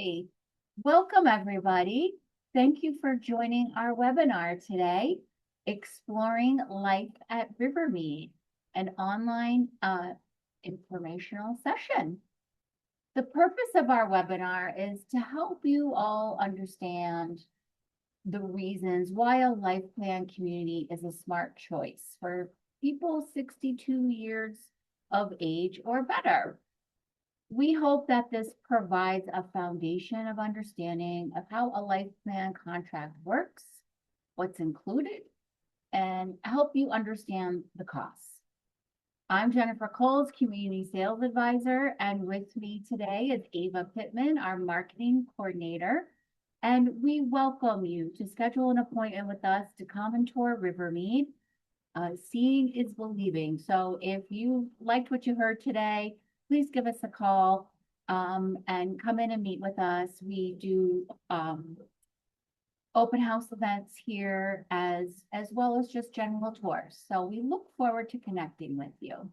Hey, welcome everybody. Thank you for joining our webinar today, Exploring Life at RiverMead, an online informational session. The purpose of our webinar is to help you all understand the reasons why a life plan community is a smart choice for people 62 years of age or better. We hope that this provides a foundation of understanding of how a life plan contract works, what's included, and help you understand the costs. I'm Jennifer Coles, Community Sales Advisor, and with me today is Ava Pittman, our Marketing Coordinator. And we welcome you to schedule an appointment with us to come and tour RiverMead. Seeing is believing. So if you liked what you heard today, please give us a call and come in and meet with us. We do open house events here as well as just general tours. So we look forward to connecting with you.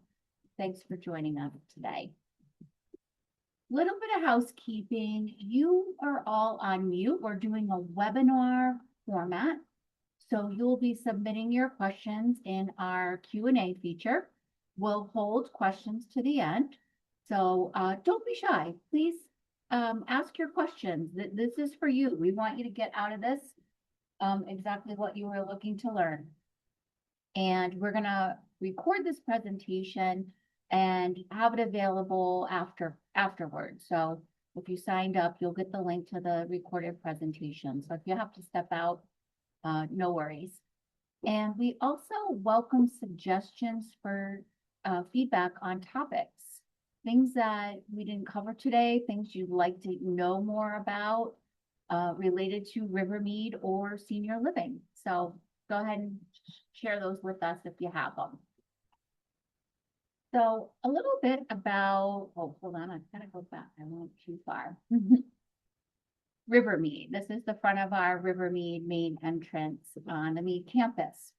Thanks for joining us today. Little bit of housekeeping. You are all on mute. We're doing a webinar format. So you'll be submitting your questions in our Q&A feature. We'll hold questions to the end. So don't be shy. Please ask your questions. This is for you. We want you to get out of this exactly what you were looking to learn. And we're going to record this presentation and have it available afterwards. So if you signed up, you'll get the link to the recorded presentation. So if you have to step out, no worries. And we also welcome suggestions for feedback on topics, things that we didn't cover today, things you'd like to know more about related to RiverMead or senior living. So go ahead and share those with us if you have them. So a little bit about, oh, hold on, I've got to go back. I went too far. RiverMead. This is the front of our RiverMead main entrance on the Mead campus.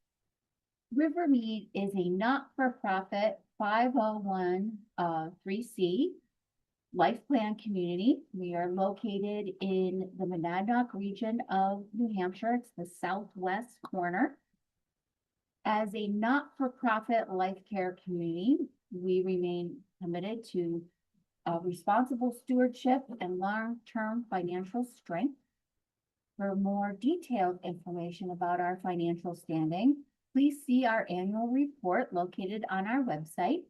RiverMead is a not-for-profit 501(c) life plan community. We are located in the Monadnock region of New Hampshire. It's the southwest corner. As a not-for-profit life care community, we remain committed to responsible stewardship and long-term financial strength. For more detailed information about our financial standing, please see our annual report located on our website.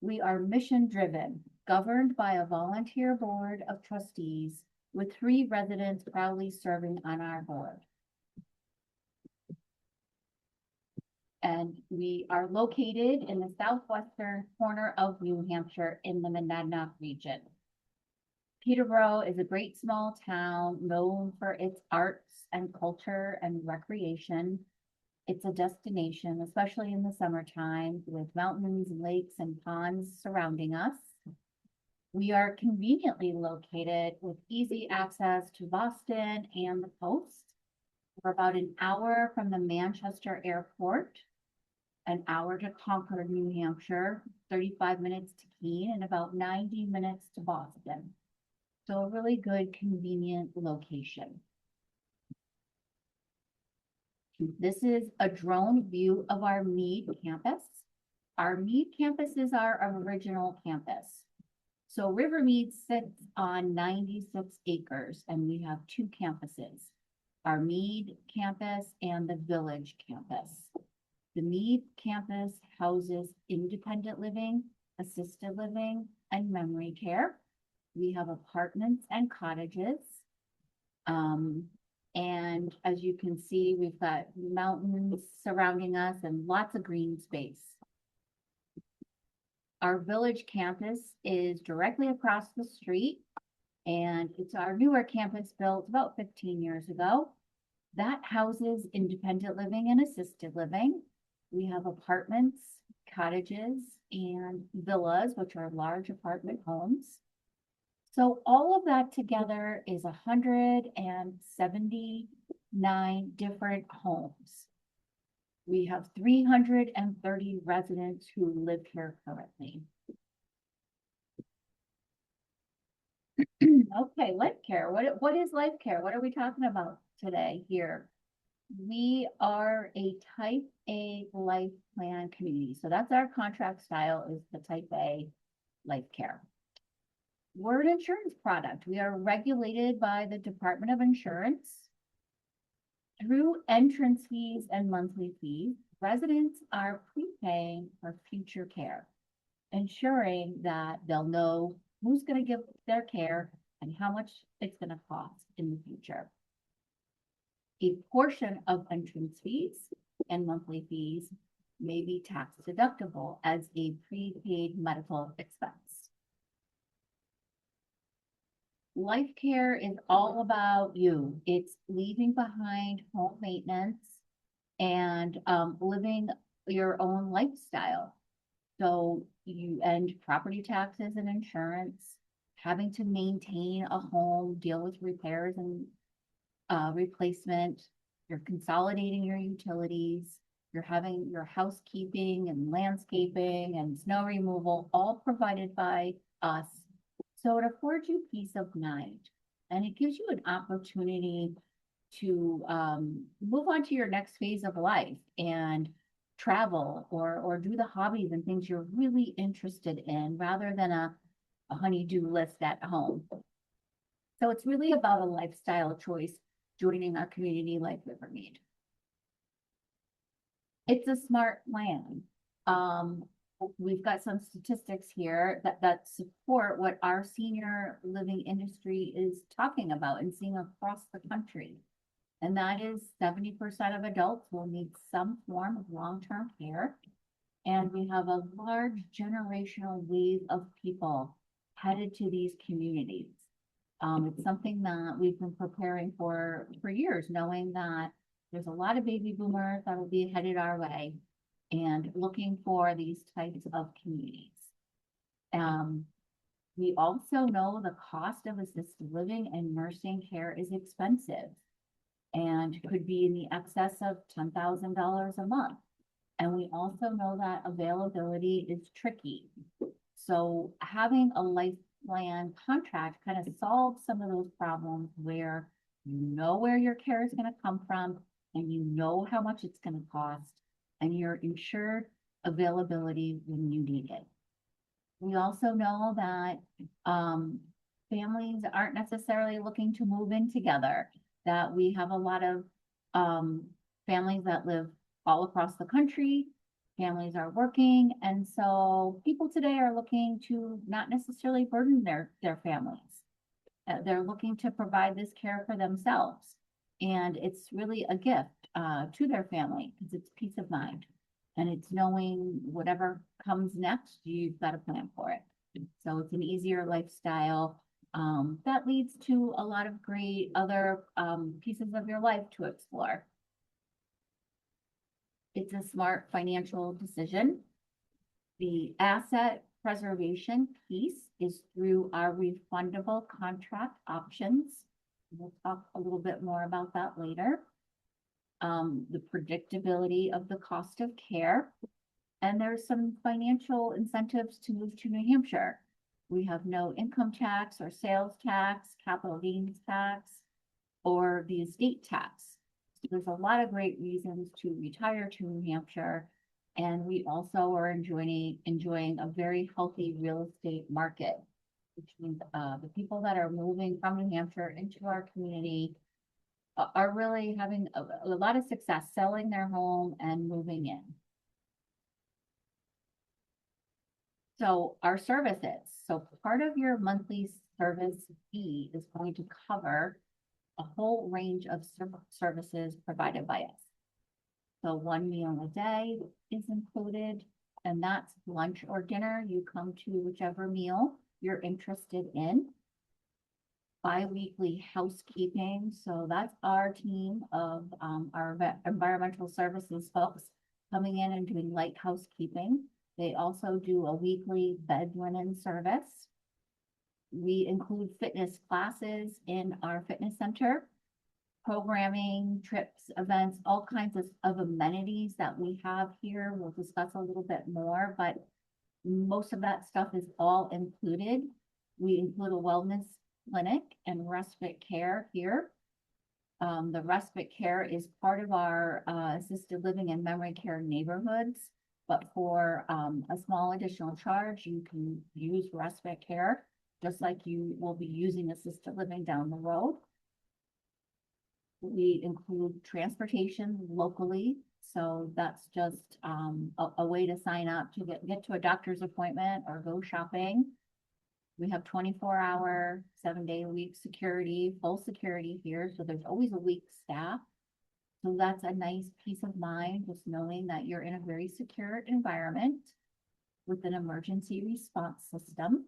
We are mission-driven, governed by a volunteer board of trustees with 3 residents proudly serving on our board. And we are located in the southwestern corner of New Hampshire in the Monadnock region. Peterborough is a great small town known for its arts and culture and recreation. It's a destination, especially in the summertime, with mountains, lakes, and ponds surrounding us. We are conveniently located with easy access to Boston and the coast. We're about an hour from the Manchester airport, an hour to Concord, New Hampshire, 35 minutes to Keene, and about 90 minutes to Boston. So a really good, convenient location. This is a drone view of our Mead campus. Our Mead campus is our original campus. So RiverMead sits on 96 acres, and we have 2 campuses, our Mead campus and the Village campus. The Mead campus houses independent living, assisted living, and memory care. We have apartments and cottages. And as you can see, we've got mountains surrounding us and lots of green space. Our Village campus is directly across the street, and it's our newer campus built about 15 years ago. That houses independent living and assisted living. We have apartments, cottages, and villas, which are large apartment homes. So all of that together is 179 different homes. We have 330 residents who live here currently. Okay, life care. What is life care? What are we talking about today here? We are a type A life plan community. So that's our contract style is the type A life care. We're an insurance product. We are regulated by the Department of Insurance through entrance fees and monthly fees. Residents are prepaying for future care, ensuring that they'll know who's going to give their care and how much it's going to cost in the future. A portion of entrance fees and monthly fees may be tax deductible as a prepaid medical expense. Life care is all about you. It's leaving behind home maintenance and living your own lifestyle. So you end property taxes and insurance, having to maintain a home, deal with repairs and replacement. You're consolidating your utilities. You're having your housekeeping and landscaping and snow removal all provided by us. So it affords you peace of mind and it gives you an opportunity to move on to your next phase of life and travel or do the hobbies and things you're really interested in rather than a honey-do list at home. So it's really about a lifestyle choice joining a community like RiverMead. It's a smart plan. We've got some statistics here that support what our senior living industry is talking about and seeing across the country. And that is 70% of adults will need some form of long-term care. And we have a large generational wave of people headed to these communities. It's something that we've been preparing for years, knowing that there's a lot of baby boomers that will be headed our way and looking for these types of communities. We also know the cost of assisted living and nursing care is expensive and could be in the excess of $10,000 a month. And we also know that availability is tricky. So having a life plan contract kind of solves some of those problems where you know where your care is going to come from and you know how much it's going to cost and you're insured availability when you need it. We also know that families aren't necessarily looking to move in together, that we have a lot of families that live all across the country. Families are working, and so people today are looking to not necessarily burden their families. They're looking to provide this care for themselves, and it's really a gift to their family because it's peace of mind, and it's knowing whatever comes next, you've got a plan for it. So it's an easier lifestyle that leads to a lot of great other pieces of your life to explore. It's a smart financial decision. The asset preservation piece is through our refundable contract options. We'll talk a little bit more about that later. The predictability of the cost of care. And there's some financial incentives to move to New Hampshire. We have no income tax or sales tax, capital gains tax, or the estate tax. There's a lot of great reasons to retire to New Hampshire. And we also are enjoying a very healthy real estate market, which means the people that are moving from New Hampshire into our community are really having a lot of success selling their home and moving in. So our services. So part of your monthly service fee is going to cover a whole range of services provided by us. So one meal a day is included, and that's lunch or dinner. You come to whichever meal you're interested in. Bi-weekly housekeeping. So that's our team of our environmental services folks coming in and doing light housekeeping. They also do a weekly bed linen service. We include fitness classes in our fitness center, programming, trips, events, all kinds of amenities that we have here. We'll discuss a little bit more, but most of that stuff is all included. We include a wellness clinic and respite care here. The respite care is part of our assisted living and memory care neighborhoods, but for a small additional charge, you can use respite care, just like you will be using assisted living down the road. We include transportation locally, so that's just a way to sign up to get to a doctor's appointment or go shopping. We have 24-hour, 7-day-a-week security, full security here, so there's always a week staff. So that's a nice peace of mind, just knowing that you're in a very secure environment with an emergency response system.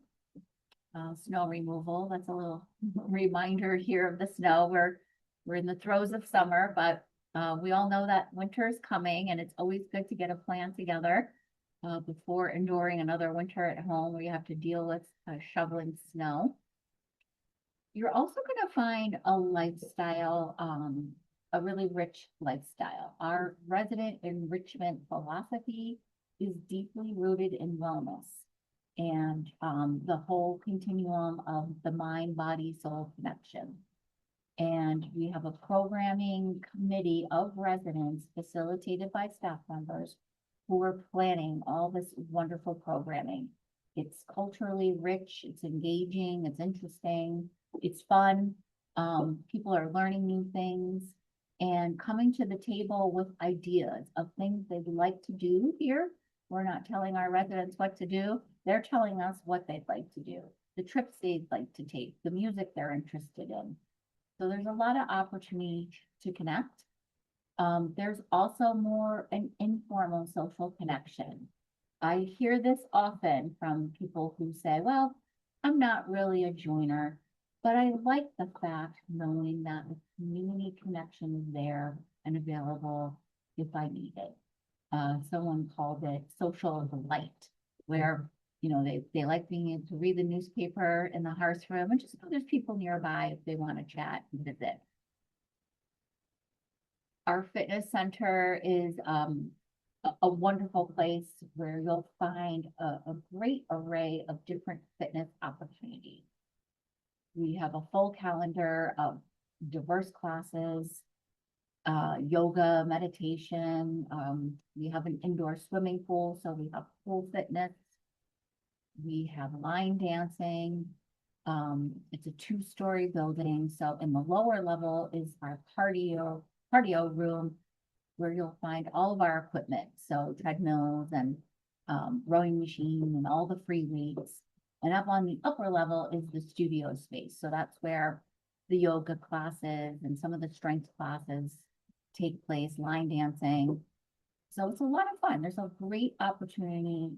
Snow removal, that's a little reminder here of the snow. We're in the throes of summer, but we all know that winter is coming, and it's always good to get a plan together before enduring another winter at home where you have to deal with shoveling snow. You're also going to find a lifestyle, a really rich lifestyle. Our resident enrichment philosophy is deeply rooted in wellness and the whole continuum of the mind, body, soul connection. And we have a programming committee of residents facilitated by staff members who are planning all this wonderful programming. It's culturally rich, it's engaging, it's interesting, it's fun. People are learning new things and coming to the table with ideas of things they'd like to do here. We're not telling our residents what to do. They're telling us what they'd like to do, the trips they'd like to take, the music they're interested in. So there's a lot of opportunity to connect. There's also more an informal social connection. I hear this often from people who say, well, I'm not really a joiner, but I like the fact knowing that the community connection is there and available if I need it. Someone called it social delight, where they like being able to read the newspaper in the hearth room and just know there's people nearby if they want to chat and visit. Our fitness center is a wonderful place where you'll find a great array of different fitness opportunities. We have a full calendar of diverse classes, yoga, meditation. We have an indoor swimming pool, so we have pool fitness. We have line dancing. It's a 2-story building. So in the lower level is our cardio room where you'll find all of our equipment. So treadmills and rowing machine and all the free weights. And up on the upper level is the studio space. So that's where the yoga classes and some of the strength classes take place, line dancing. So it's a lot of fun. There's a great opportunity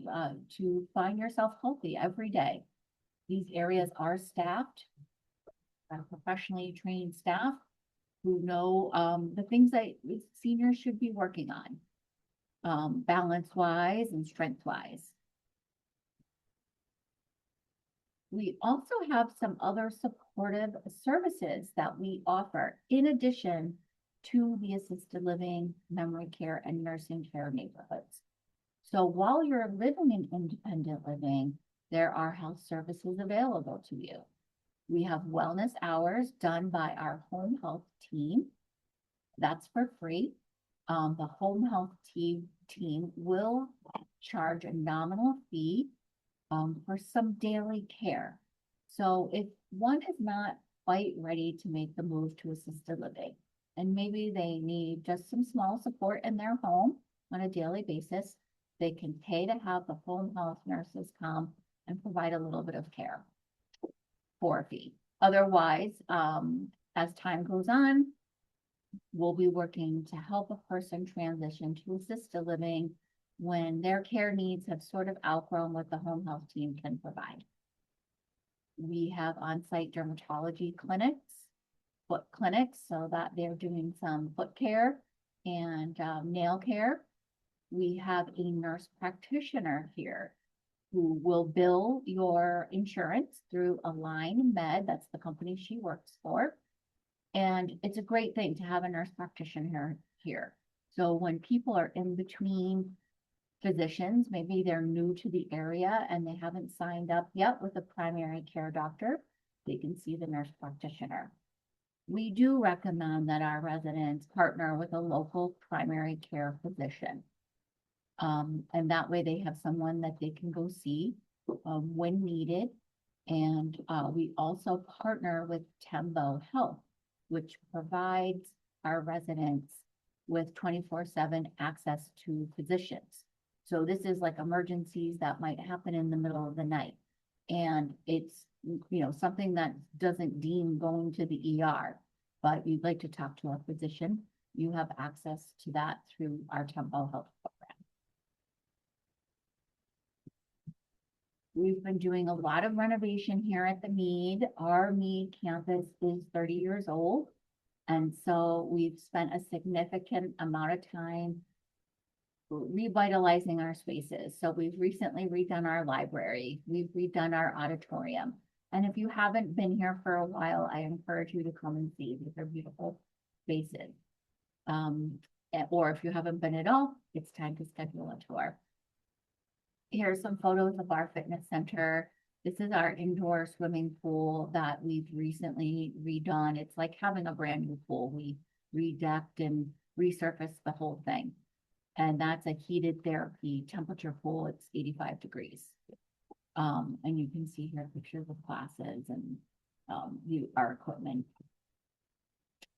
to find yourself healthy every day. These areas are staffed by professionally trained staff who know the things that seniors should be working on, balance-wise and strength-wise. We also have some other supportive services that we offer in addition to the assisted living, memory care, and nursing care neighborhoods. So while you're living in independent living, there are health services available to you. We have wellness hours done by our home health team. That's for free. The home health team will charge a nominal fee for some daily care. So if one is not quite ready to make the move to assisted living, and maybe they need just some small support in their home on a daily basis, they can pay to have the home health nurses come and provide a little bit of care for a fee. Otherwise, as time goes on, we'll be working to help a person transition to assisted living when their care needs have sort of outgrown what the home health team can provide. We have on-site dermatology clinics, foot clinics, so that they're doing some foot care and nail care. We have a nurse practitioner here who will bill your insurance through RiverMead. That's the company she works for. And it's a great thing to have a nurse practitioner here. So when people are in between physicians, maybe they're new to the area and they haven't signed up yet with a primary care doctor, They can see the nurse practitioner. We do recommend that our residents partner with a local primary care physician. And that way they have someone that they can go see when needed. And we also partner with Tembo Health, which provides our residents with 24/7 access to physicians. So this is like emergencies that might happen in the middle of the night. And it's, something that doesn't deem going to the ER, but you'd like to talk to a physician, you have access to that through our Tempo Health program. We've been doing a lot of renovation here at the Mead. Our Mead campus is 30 years old. And so we've spent a significant amount of time revitalizing our spaces. So we've recently redone our library. We've redone our auditorium. And if you haven't been here for a while, I encourage you to come and see. These are beautiful spaces. Or if you haven't been at all, it's time to schedule a tour. Here are some photos of our fitness center. This is our indoor swimming pool that we've recently redone. It's like having a brand new pool. We redecked and resurfaced the whole thing. And that's a heated therapy temperature pool. It's 85 degrees. And you can see here pictures of classes and our equipment.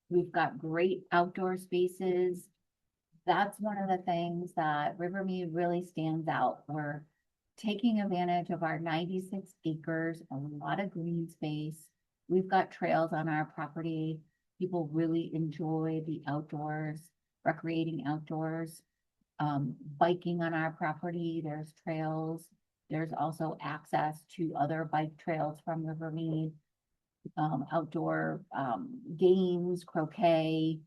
We've got great outdoor spaces. That's one of the things that RiverMead really stands out. We're taking advantage of our 96 acres, a lot of green space. We've got trails on our property. People really enjoy the outdoors, recreating outdoors, biking on our property. There's trails. There's also access to other bike trails from RiverMead, outdoor games, croquet,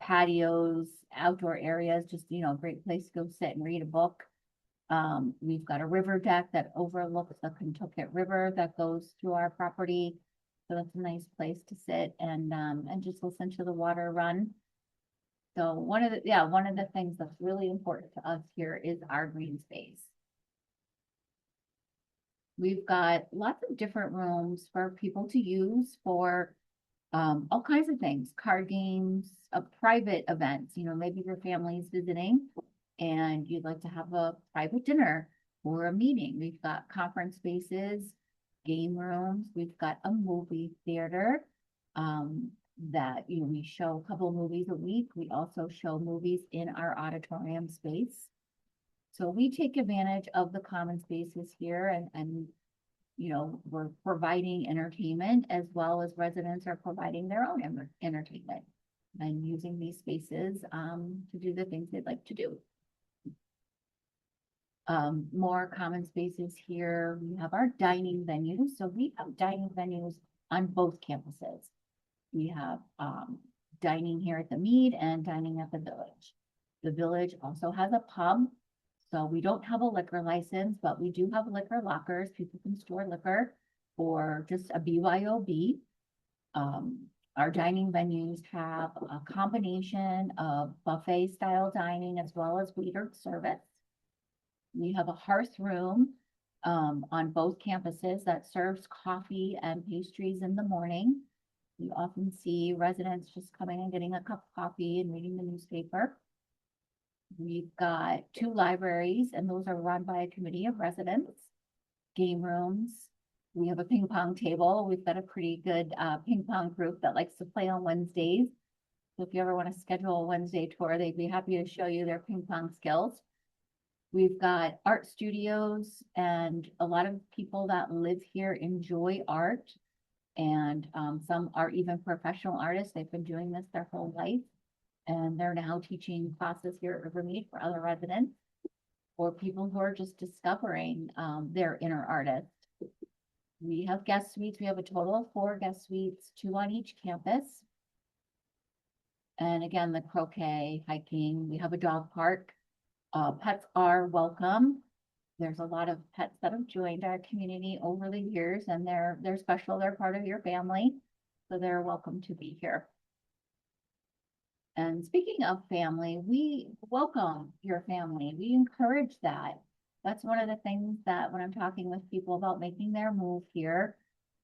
patios, outdoor areas, just, great place to go sit and read a book. We've got a river deck that overlooks the Kentucket River that goes through our property. So that's a nice place to sit and just listen to the water run. So one of the things that's really important to us here is our green space. We've got lots of different rooms for people to use for all kinds of things, card games, private events. Maybe your family's visiting and you'd like to have a private dinner or a meeting. We've got conference spaces, game rooms. We've got a movie theater that, we show a couple of movies a week. We also show movies in our auditorium space. So we take advantage of the common spaces here and we're providing entertainment as well as residents are providing their own entertainment and using these spaces to do the things they'd like to do. More common spaces here. We have our dining venues. So we have dining venues on both campuses. We have dining here at the Mead and dining at the Village. The Village also has a pub. So we don't have a liquor license, but we do have liquor lockers. People can store liquor or just a BYOB. Our dining venues have a combination of buffet style dining as well as waitered service. We have a hearth room on both campuses that serves coffee and pastries in the morning. We often see residents just coming and getting a cup of coffee and reading the newspaper. We've got 2 libraries, and those are run by a committee of residents. Game rooms. We have a ping pong table. We've got a pretty good ping pong group that likes to play on Wednesdays. So if you ever want to schedule a Wednesday tour, they'd be happy to show you their ping pong skills. We've got art studios, and a lot of people that live here enjoy art. And some are even professional artists. They've been doing this their whole life. And they're now teaching classes here at RiverMead for other residents or people who are just discovering their inner artist. We have guest suites. We have a total of 4 guest suites, 2 on each campus. And again, the croquet, hiking, we have a dog park. Pets are welcome. There's a lot of pets that have joined our community over the years, and they're special. They're part of your family, so they're welcome to be here. And speaking of family, we welcome your family. We encourage that. That's one of the things that when I'm talking with people about making their move here,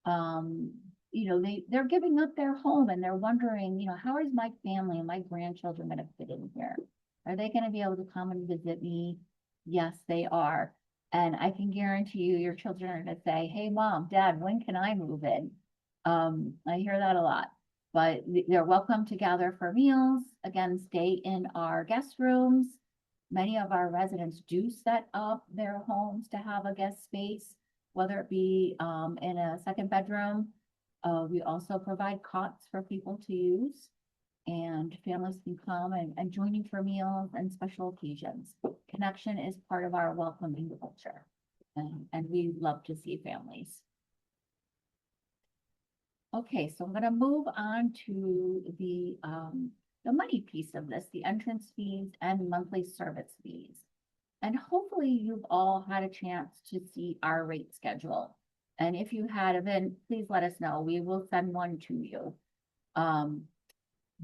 they're giving up their home and they're wondering, how is my family and my grandchildren going to fit in here? Are they going to be able to come and visit me? Yes, they are. And I can guarantee you, your children are going to say, hey, mom, dad, when can I move in? I hear that a lot, but they're welcome to gather for meals. Again, stay in our guest rooms. Many of our residents do set up their homes to have a guest space, whether it be in a second bedroom. We also provide cots for people to use, and families can come and join you for meals and special occasions. Connection is part of our welcoming culture, and we love to see families. Okay, so I'm going to move on to the money piece of this, the entrance fees and monthly service fees. And hopefully you've all had a chance to see our rate schedule. And if you haven't, please let us know. We will send one to you.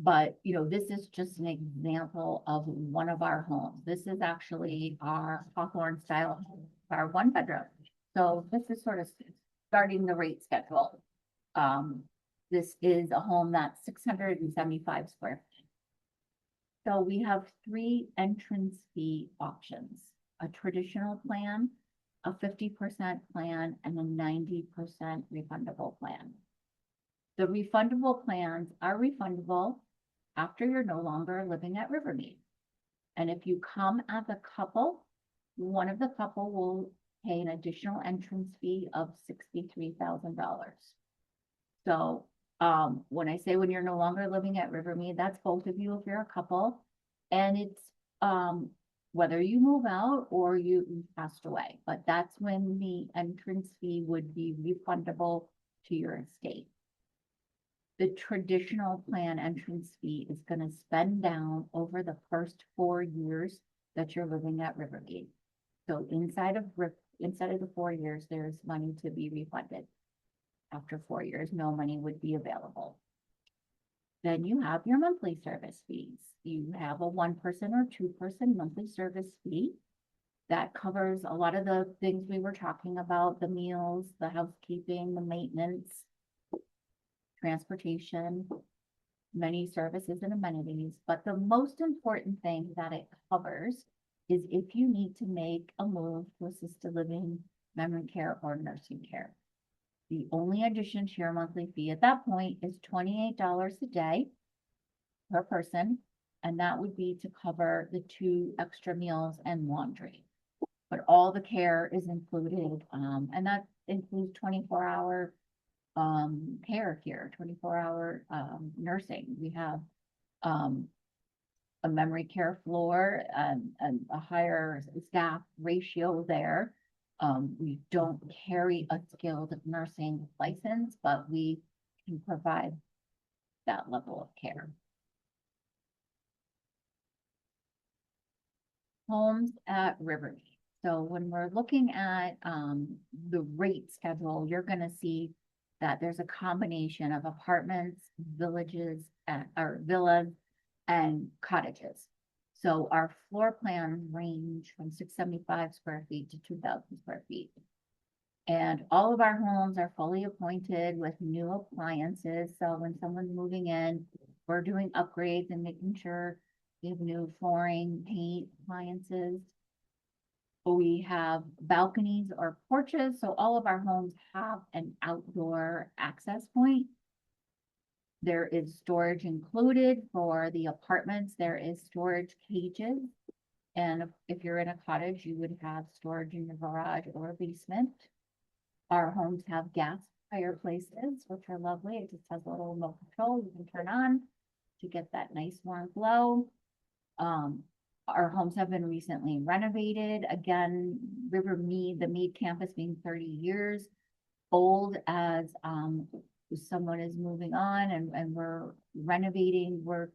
But this is just an example of one of our homes. This is actually our Hawthorne style home, our one bedroom. So this is sort of starting the rate schedule. This is a home that's 675 square feet. So we have three entrance fee options: a traditional plan, a 50% plan, and a 90% refundable plan. The refundable plans are refundable after you're no longer living at RiverMead. And if you come as a couple, one of the couple will pay an additional entrance fee of $63,000. So when I say when you're no longer living at RiverMead, that's both of you if you're a couple. And it's whether you move out or you passed away, but that's when the entrance fee would be refundable to your estate. The traditional plan entrance fee is going to spend down over the first 4 years that you're living at RiverMead. So inside of the 4 years, there's money to be refunded. After 4 years, no money would be available. Then you have your monthly service fees. You have a 1-person or 2-person monthly service fee that covers a lot of the things we were talking about: the meals, the housekeeping, the maintenance, transportation, many services and amenities. But the most important thing that it covers is if you need to make a move to assisted living, memory care, or nursing care. The only addition to your monthly fee at that point is $28 a day per person, and that would be to cover the 2 extra meals and laundry. But all the care is included, and that includes 24-hour care here, 24-hour nursing. We have a memory care floor and a higher staff ratio there. We don't carry a skilled nursing license, but we can provide that level of care. Homes at RiverMead. So when we're looking at the rate schedule, you're going to see that there's a combination of apartments, villages, or villas, and cottages. So our floor plans range from 675 square feet to 2,000 square feet. And all of our homes are fully appointed with new appliances. So when someone's moving in, we're doing upgrades and making sure we have new flooring, paint, appliances. We have balconies or porches. So all of our homes have an outdoor access point. There is storage included for the apartments. There is storage cages. And if you're in a cottage, you would have storage in your garage or basement. Our homes have gas fireplaces, which are lovely. It just has a little remote control you can turn on to get that nice warm glow. Our homes have been recently renovated. Again, RiverMead, the Mead campus being 30 years old, as someone is moving on and we're renovating, we're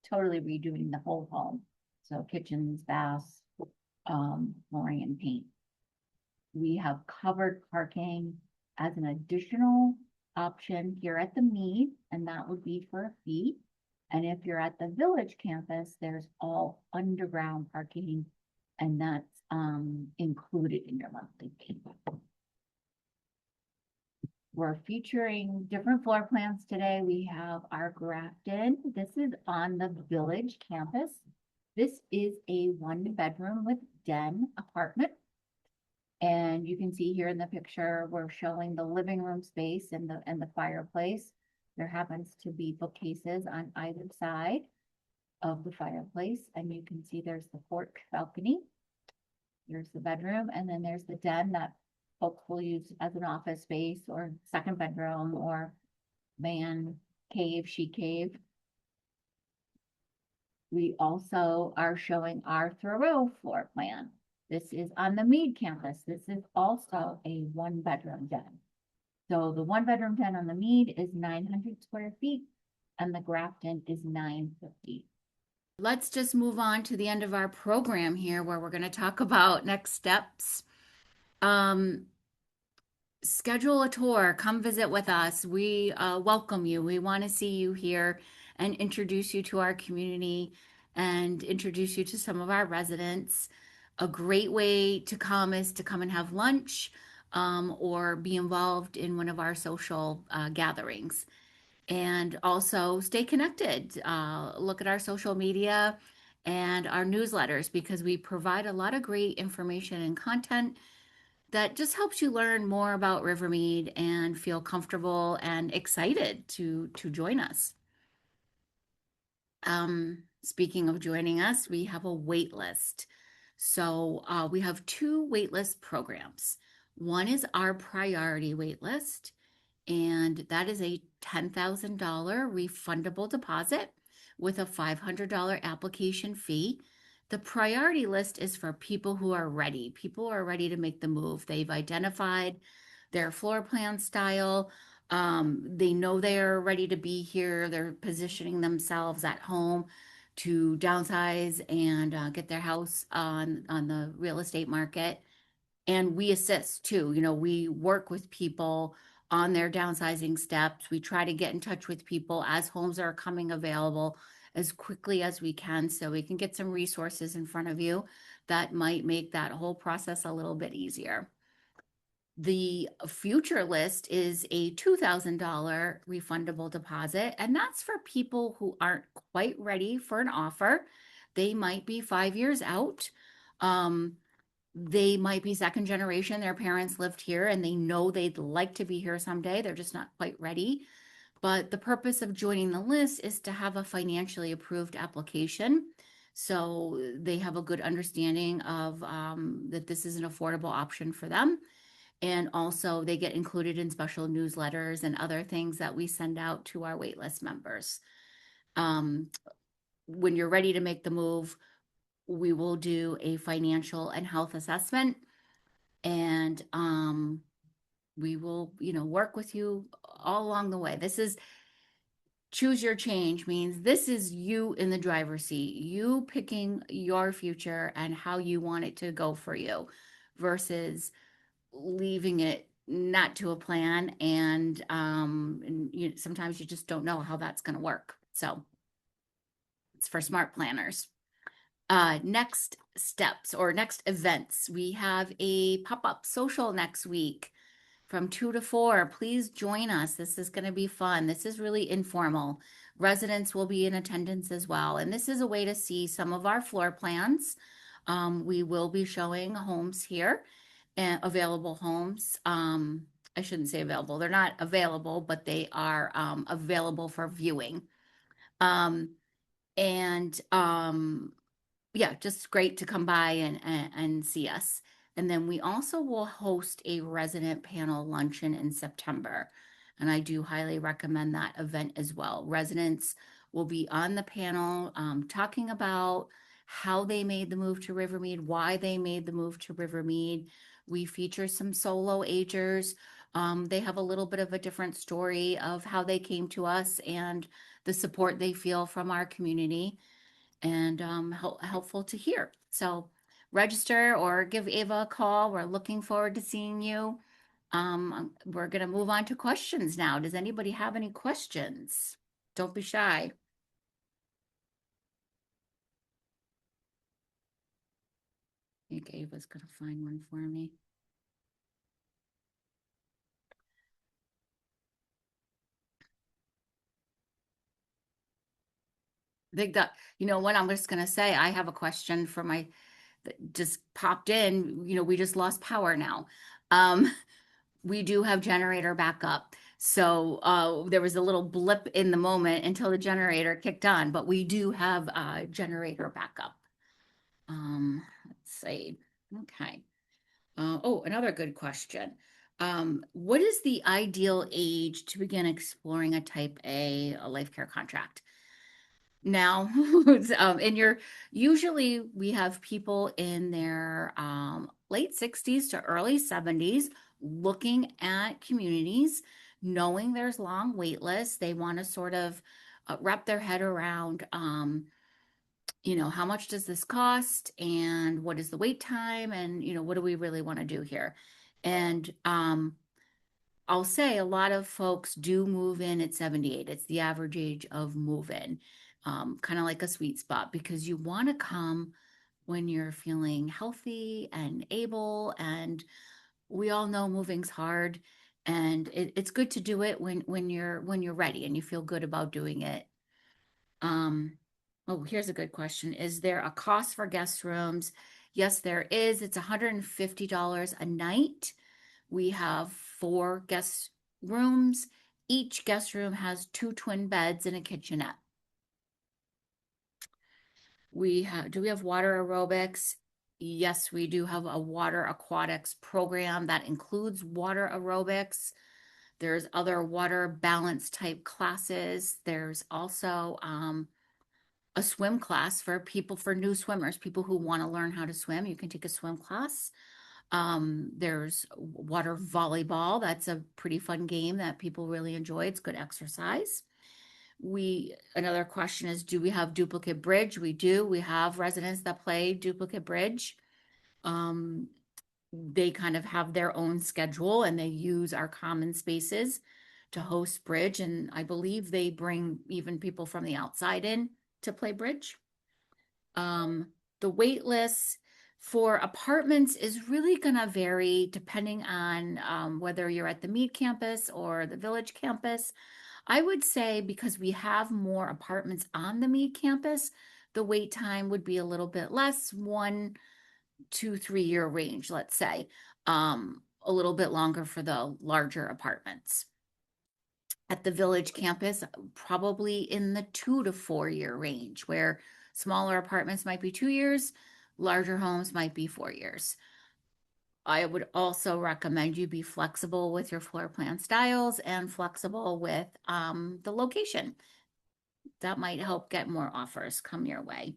totally redoing the whole home. So kitchens, baths, flooring and paint. We have covered parking as an additional option here at the Mead, and that would be for a fee. And if you're at the Village campus, there's all underground parking, and that's included in your monthly fee. We're featuring different floor plans today. We have our Grafton. This is on the Village campus. This is a 1 bedroom with den apartment. And you can see here in the picture, we're showing the living room space and the fireplace. There happens to be bookcases on either side of the fireplace, and you can see there's the porch balcony. There's the bedroom, and then there's the den that folks will use as an office space or second bedroom or man cave, she cave. We also are showing our Thoreau floor plan. This is on the Mead campus. This is also a 1 bedroom den. So the 1 bedroom den on the Mead is 900 square feet and the Grafton is 950. Let's just move on to the end of our program here where we're going to talk about next steps. Schedule a tour, come visit with us. We welcome you. We want to see you here and introduce you to our community and introduce you to some of our residents. A great way to come is to come and have lunch or be involved in one of our social gatherings. And also stay connected. Look at our social media and our newsletters because we provide a lot of great information and content that just helps you learn more about RiverMead and feel comfortable and excited to join us. Speaking of joining us, we have a wait list. So we have 2 waitlist programs. One is our priority waitlist, and that is a $10,000 refundable deposit with a $500 application fee. The priority list is for people who are ready. People are ready to make the move. They've identified their floor plan style. They know they're ready to be here. They're positioning themselves at home to downsize and get their house on the real estate market. And we assist too. You know, we work with people on their downsizing steps. We try to get in touch with people as homes are coming available as quickly as we can so we can get some resources in front of you that might make that whole process a little bit easier. The future list is a $2,000 refundable deposit, and that's for people who aren't quite ready for an offer. They might be 5 years out. They might be second generation. Their parents lived here and they know they'd like to be here someday. They're just not quite ready. But the purpose of joining the list is to have a financially approved application. So they have a good understanding of that this is an affordable option for them. And also they get included in special newsletters and other things that we send out to our waitlist members. When you're ready to make the move, we will do a financial and health assessment, and we will, work with you all along the way. This is choose your change means this is you in the driver's seat, you picking your future and how you want it to go for you versus leaving it not to a plan. And sometimes you just don't know how that's going to work. So it's for smart planners. Next steps or next events. We have a pop-up social next week from 2 to 4. Please join us. This is going to be fun. This is really informal. Residents will be in attendance as well. And this is a way to see some of our floor plans. We will be showing homes here and available homes. I shouldn't say available. They're not available, but they are available for viewing. Yeah, just great to come by and see us. And then we also will host a resident panel luncheon in September. And I do highly recommend that event as well. Residents will be on the panel talking about how they made the move to RiverMead, why they made the move to RiverMead. We feature some solo agers. They have a little bit of a different story of how they came to us and the support they feel from our community, and helpful to hear. So register or give Ava a call. We're looking forward to seeing you. We're going to move on to questions now. Does anybody have any questions? Don't be shy. I think Ava's going to find one for me. think that, what I'm just gonna say, I have a question for that just popped in. We just lost power now. Um, we do have generator backup. So there was a little blip in the moment until the generator kicked on, but we do have generator backup. Let's see. Okay. Oh, another good question. What is the ideal age to begin exploring a type A life care contract? Now, in your usually we have people in their late 60s to early 70s looking at communities, knowing there's long wait lists. They want to sort of wrap their head around, how much does this cost and what is the wait time and, what do we really want to do here? And I'll say a lot of folks do move in at 78. It's the average age of move in, kind of like a sweet spot because you want to come when you're feeling healthy and able. And we all know moving's hard, and it's good to do it when you're ready and you feel good about doing it. Um, oh, here's a good question. Is there a cost for guest rooms? Yes, there is. It's $150 a night. We have 4 guest rooms. Each guest room has 2 twin beds and a kitchenette. Do we have water aerobics? Yes, we do have a water aquatics program that includes water aerobics. There's other water balance type classes. There's also a swim class for new swimmers, people who want to learn how to swim. You can take a swim class. There's water volleyball. That's a pretty fun game that people really enjoy. It's good exercise. Another question is, do we have duplicate bridge? We do. We have residents that play duplicate bridge. Um, they kind of have their own schedule and they use our common spaces to host bridge. And I believe they bring even people from the outside in to play bridge. Um, the wait list for apartments is really going to vary depending on whether you're at the Mead campus or the Village campus. I would say because we have more apartments on the Mead campus, the wait time would be a little bit less, 1, 2, 3 year range, let's say, a little bit longer for the larger apartments. At the Village campus, probably in the 2 to 4 year range, where smaller apartments might be 2 years, larger homes might be 4 years. I would also recommend you be flexible with your floor plan styles and flexible with the location. That might help get more offers come your way.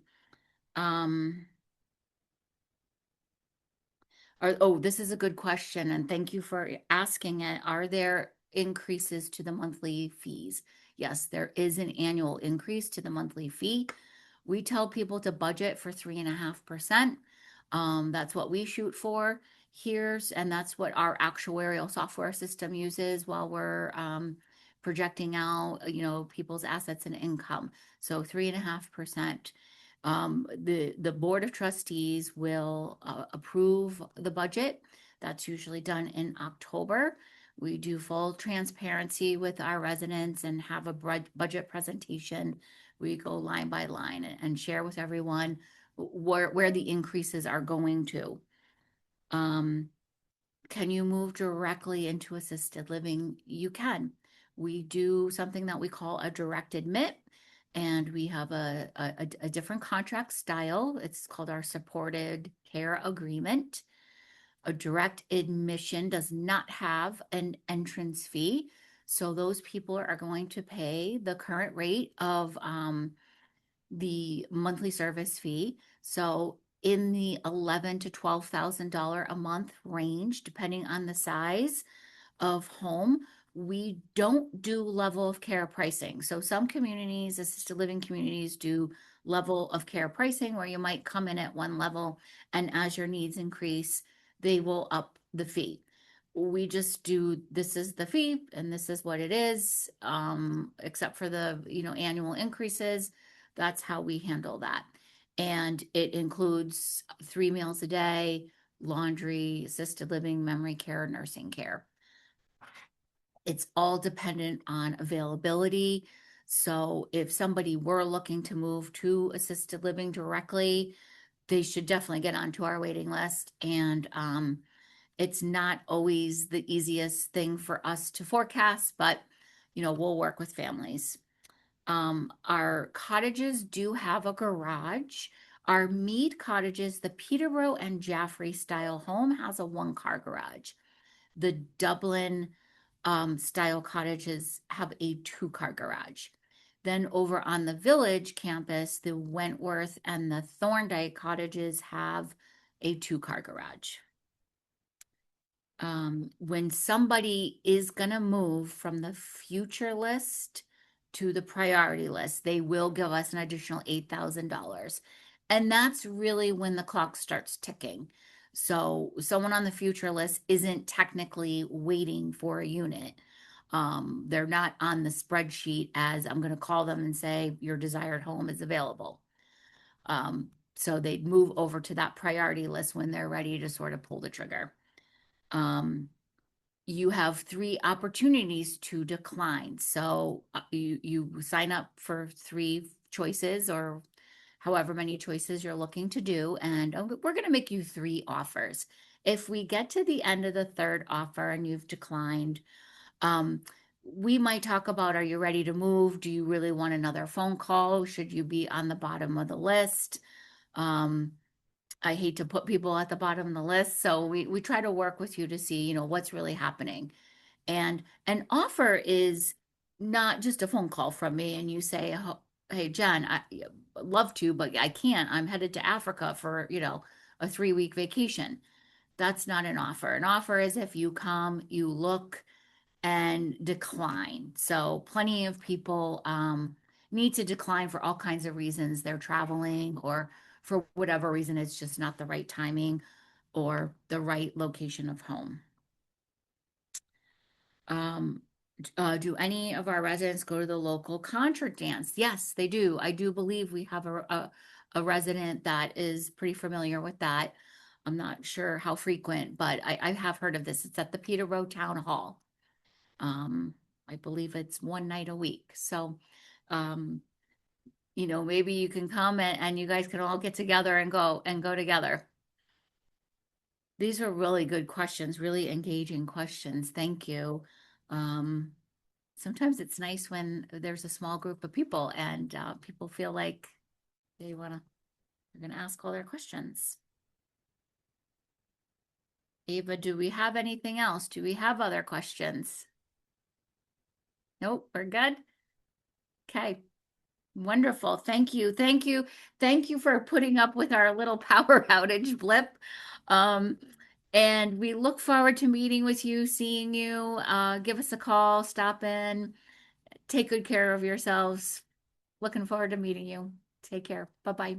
Um, this is a good question, and thank you for asking it. Are there increases to the monthly fees? Yes, there is an annual increase to the monthly fee. We tell people to budget for 3.5%. That's what we shoot for here, and that's what our actuarial software system uses while we're projecting out, people's assets and income. So 3.5%. The Board of Trustees will approve the budget. That's usually done in October. We do full transparency with our residents and have a budget presentation. We go line by line and share with everyone where the increases are going to. Can you move directly into assisted living? You can. We do something that we call a direct admit, and we have a different contract style. It's called our supported care agreement. A direct admission does not have an entrance fee. So those people are going to pay the current rate of the monthly service fee. So in the $11,000 to $12,000 a month range, depending on the size of home. We don't do level of care pricing. So some communities, assisted living communities, do level of care pricing where you might come in at one level and as your needs increase, they will up the fee. We just do this is the fee and this is what it is, except for the annual increases. That's how we handle that. And it includes 3 meals a day, laundry, assisted living, memory care, nursing care. It's all dependent on availability. So if somebody were looking to move to assisted living directly, they should definitely get onto our waiting list. And it's not always the easiest thing for us to forecast, but we'll work with families. Our cottages do have a garage. Our Mead cottages, the Peterborough and Jaffrey style home has a one-car garage. The Dublin style cottages have a two-car garage. Then over on the Village campus, the Wentworth and the Thorndike cottages have a two-car garage. When somebody is going to move from the future list to the priority list, they will give us an additional $8,000. And that's really when the clock starts ticking. So someone on the future list isn't technically waiting for a unit. They're not on the spreadsheet as I'm going to call them and say your desired home is available. So they'd move over to that priority list when they're ready to sort of pull the trigger. You have 3 opportunities to decline. So you sign up for 3 choices or however many choices you're looking to do, and we're going to make you 3 offers. If we get to the end of the 3rd offer and you've declined, we might talk about, are you ready to move? Do you really want another phone call? Should you be on the bottom of the list? I hate to put people at the bottom of the list, so we try to work with you to see, what's really happening. And an offer is not just a phone call from me and you say, "Oh, hey, Jen, I love to, but I can't. I'm headed to Africa for, a 3-week vacation." That's not an offer. An offer is if you come, you look and decline. So plenty of people need to decline for all kinds of reasons. They're traveling or for whatever reason, it's just not the right timing or the right location of home. Do any of our residents go to the local contra dance? Yes, they do. I do believe we have a resident that is pretty familiar with that. I'm not sure how frequent, but I have heard of this. It's at the Peterborough Town Hall. I believe it's one night a week. So, maybe you can come and you guys can all get together and go together. These are really good questions, really engaging questions. Thank you. Sometimes it's nice when there's a small group of people and people feel like they're going to ask all their questions. Ava, do we have anything else? Do we have other questions? Nope, we're good. Okay. Wonderful. Thank you. Thank you. Thank you for putting up with our little power outage blip. And we look forward to meeting with you, seeing you. Give us a call, stop in, take good care of yourselves. Looking forward to meeting you. Take care. Bye-bye.